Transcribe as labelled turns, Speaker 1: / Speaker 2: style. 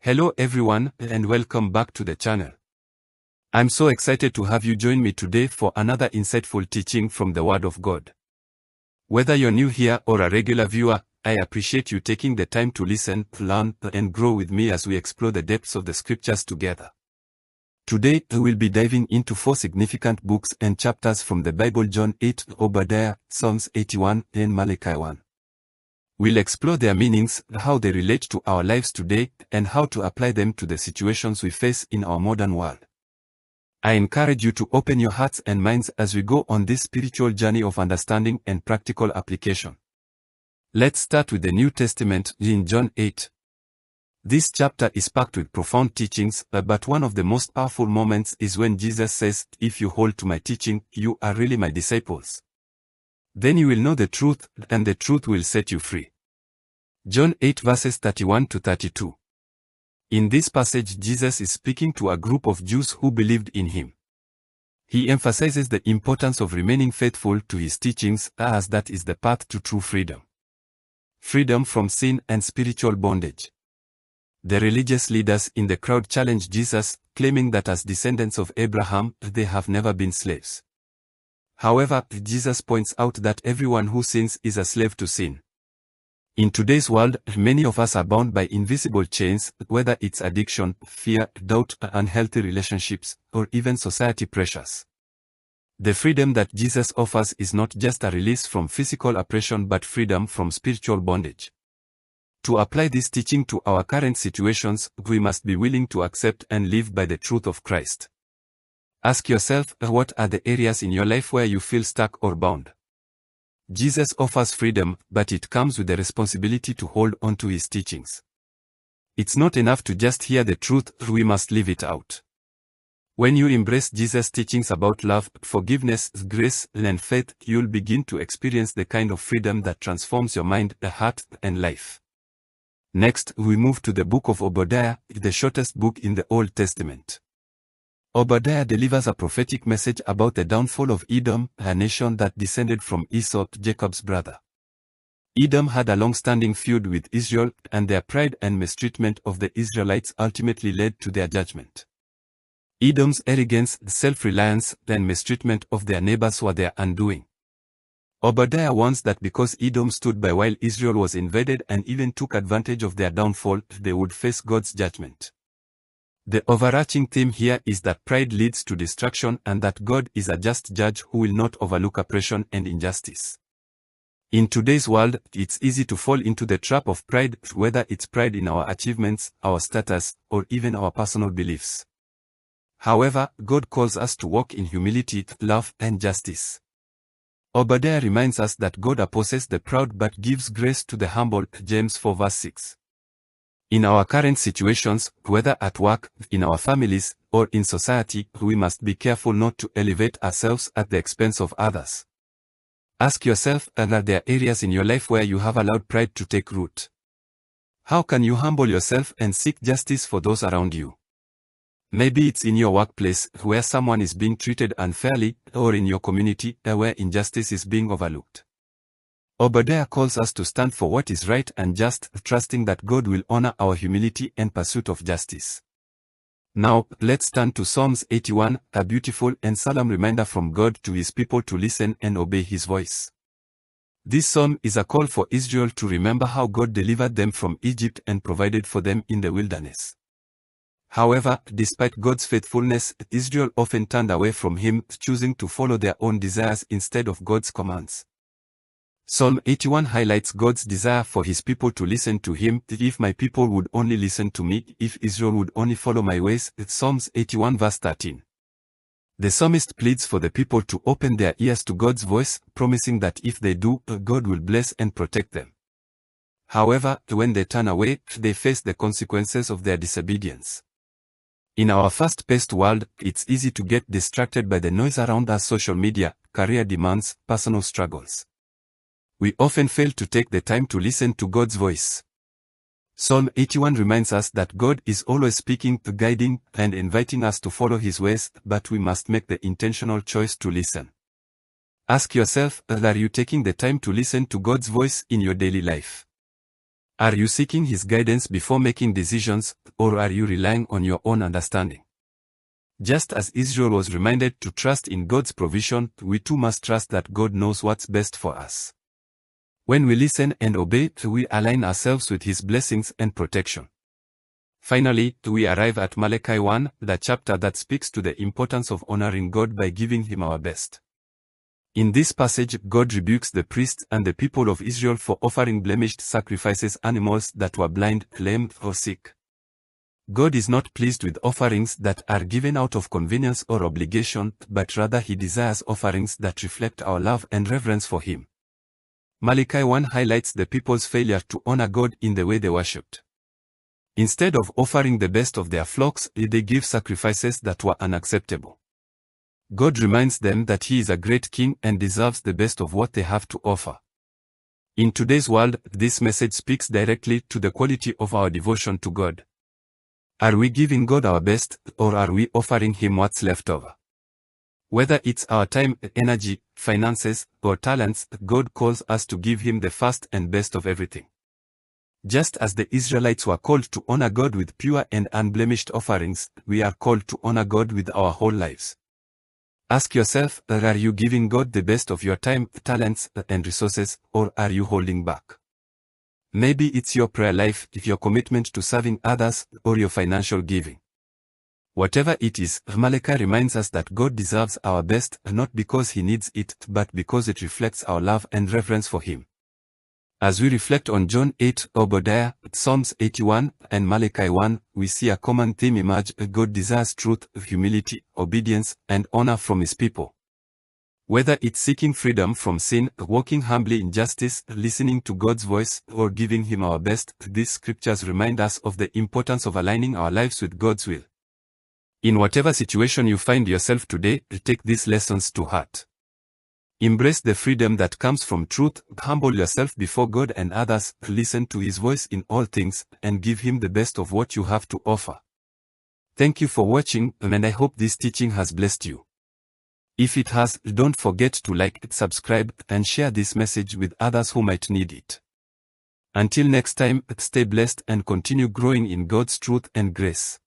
Speaker 1: Hello everyone, and welcome back to the channel. I'm so excited to have you join me today for another insightful teaching from the Word of God. Whether you're new here or a regular viewer, I appreciate you taking the time to listen, learn, and grow with me as we explore the depths of the scriptures together. Today, we'll be diving into 4 significant books and chapters from the Bible: John 8, Obadiah, Psalms 81, and Malachi 1. We'll explore their meanings, how they relate to our lives today, and how to apply them to the situations we face in our modern world. I encourage you to open your hearts and minds as we go on this spiritual journey of understanding and practical application. Let's start with the New Testament in John 8. This chapter is packed with profound teachings, but one of the most powerful moments is when Jesus says, "If you hold to my teaching, you are really my disciples. Then you will know the truth, and the truth will set you free." John 8 verses 31 to 32. In this passage, Jesus is speaking to a group of Jews who believed in him. He emphasizes the importance of remaining faithful to his teachings, as that is the path to true freedom. Freedom from sin and spiritual bondage. The religious leaders in the crowd challenged Jesus, claiming that as descendants of Abraham, they have never been slaves. However, Jesus points out that everyone who sins is a slave to sin. In today's world, many of us are bound by invisible chains, whether it's addiction, fear, doubt, unhealthy relationships, or even society pressures. The freedom that Jesus offers is not just a release from physical oppression but freedom from spiritual bondage. To apply this teaching to our current situations, we must be willing to accept and live by the truth of Christ. Ask yourself, what are the areas in your life where you feel stuck or bound? Jesus offers freedom, but it comes with the responsibility to hold on to his teachings. It's not enough to just hear the truth, we must live it out. When you embrace Jesus' teachings about love, forgiveness, grace, and faith, you'll begin to experience the kind of freedom that transforms your mind, heart, and life. Next, we move to the book of Obadiah, the shortest book in the Old Testament. Obadiah delivers a prophetic message about the downfall of Edom, a nation that descended from Esau, Jacob's brother. Edom had a long-standing feud with Israel, and their pride and mistreatment of the Israelites ultimately led to their judgment. Edom's arrogance, self-reliance, and mistreatment of their neighbors were their undoing. Obadiah warns that because Edom stood by while Israel was invaded and even took advantage of their downfall, they would face God's judgment. The overarching theme here is that pride leads to destruction and that God is a just judge who will not overlook oppression and injustice. In today's world, it's easy to fall into the trap of pride, whether it's pride in our achievements, our status, or even our personal beliefs. However, God calls us to walk in humility, love, and justice. Obadiah reminds us that God opposes the proud but gives grace to the humble, James 4 verse 6. In our current situations, whether at work, in our families, or in society, we must be careful not to elevate ourselves at the expense of others. Ask yourself, are there areas in your life where you have allowed pride to take root? How can you humble yourself and seek justice for those around you? Maybe it's in your workplace, where someone is being treated unfairly, or in your community, where injustice is being overlooked. Obadiah calls us to stand for what is right and just, trusting that God will honor our humility and pursuit of justice. Now, let's turn to Psalms 81, a beautiful and solemn reminder from God to his people to listen and obey his voice. This psalm is a call for Israel to remember how God delivered them from Egypt and provided for them in the wilderness. However, despite God's faithfulness, Israel often turned away from him, choosing to follow their own desires instead of God's commands. Psalm 81 highlights God's desire for his people to listen to him. If my people would only listen to me, if Israel would only follow my ways. Psalms 81 verse 13. The psalmist pleads for the people to open their ears to God's voice, promising that if they do, God will bless and protect them. However, when they turn away, they face the consequences of their disobedience. In our fast-paced world, it's easy to get distracted by the noise around us: social media, career demands, personal struggles. We often fail to take the time to listen to God's voice. Psalm 81 reminds us that God is always speaking, guiding, and inviting us to follow his ways, but we must make the intentional choice to listen. Ask yourself, are you taking the time to listen to God's voice in your daily life? Are you seeking His guidance before making decisions, or are you relying on your own understanding? Just as Israel was reminded to trust in God's provision, we too must trust that God knows what's best for us. When we listen and obey, we align ourselves with His blessings and protection. Finally, we arrive at Malachi 1, the chapter that speaks to the importance of honoring God by giving Him our best. In this passage, God rebukes the priests and the people of Israel for offering blemished sacrifices, animals that were blind, lame, or sick. God is not pleased with offerings that are given out of convenience or obligation, but rather He desires offerings that reflect our love and reverence for Him. Malachi 1 highlights the people's failure to honor God in the way they worshipped. Instead of offering the best of their flocks, they give sacrifices that were unacceptable. God reminds them that He is a great King and deserves the best of what they have to offer. In today's world, this message speaks directly to the quality of our devotion to God. Are we giving God our best, or are we offering Him what's left over? Whether it's our time, energy, finances, or talents, God calls us to give Him the first and best of everything. Just as the Israelites were called to honor God with pure and unblemished offerings, we are called to honor God with our whole lives. Ask yourself, are you giving God the best of your time, talents, and resources, or are you holding back? Maybe it's your prayer life, your commitment to serving others, or your financial giving. Whatever it is, Malachi reminds us that God deserves our best, not because He needs it, but because it reflects our love and reverence for Him. As we reflect on John 8, Obadiah, Psalms 81, and Malachi 1, we see a common theme emerge: God desires truth, humility, obedience, and honor from His people. Whether it's seeking freedom from sin, walking humbly in justice, listening to God's voice, or giving Him our best, these scriptures remind us of the importance of aligning our lives with God's will. In whatever situation you find yourself today, take these lessons to heart. Embrace the freedom that comes from truth, humble yourself before God and others, listen to His voice in all things, and give Him the best of what you have to offer. Thank you for watching, and I hope this teaching has blessed you. If it has, don't forget to like, subscribe, and share this message with others who might need it. Until next time, stay blessed and continue growing in God's truth and grace.